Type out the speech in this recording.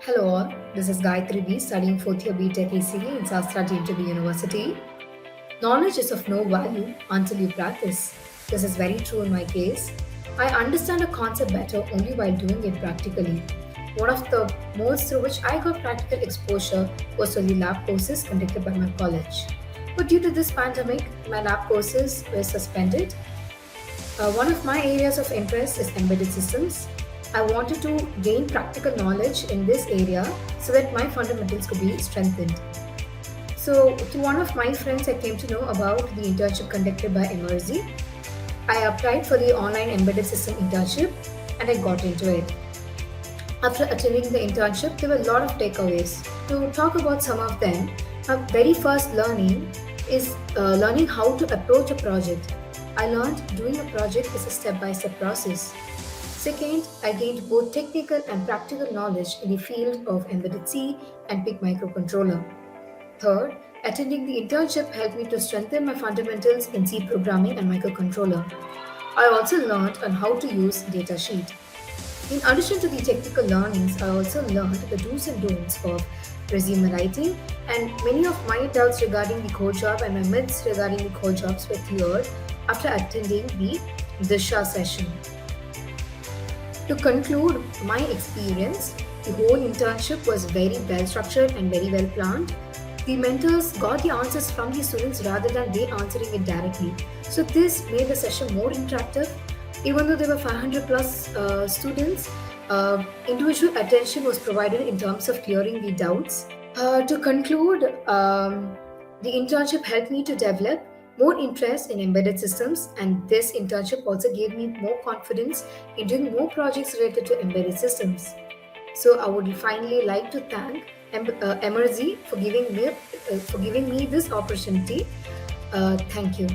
Hello all, this is Gayathri B studying 4th year BTech ECE in SASTRA Deemed University. Knowledge is of no value until you practice. This is very true in my case. I understand a concept better only while doing it practically. One of the modes through which I got practical exposure was through the lab courses conducted by my college. But due to this pandemic, my lab courses were suspended. One of my areas of interest is embedded systems. I wanted to gain practical knowledge in this area so that my fundamentals could be strengthened. So, to one of my friends, I came to know about the internship conducted by Emertxe. I applied for the online embedded system internship and I got into it. After attending the internship, there were a lot of takeaways. To talk about some of them, my very first learning is learning how to approach a project. I learned doing a project is a step by step process. Second, I gained both technical and practical knowledge in the field of embedded C and PIC microcontroller. Third, attending the internship helped me to strengthen my fundamentals in C programming and microcontroller. I also learned on how to use datasheet. In addition to the technical learnings, I also learned the do's and don'ts of resume writing, and many of my doubts regarding the code job and my myths regarding the code jobs were cleared after attending the Disha session. To conclude my experience, the whole internship was very well structured and very well planned. The mentors got the answers from the students rather than they answering it directly. So this made the session more interactive. Even though there were 500 plus students, individual attention was provided in terms of clearing the doubts. To conclude, the internship helped me to develop more interest in embedded systems, and this internship also gave me more confidence in doing more projects related to embedded systems. So I would finally like to thank Emertxe for giving me this opportunity. Thank you.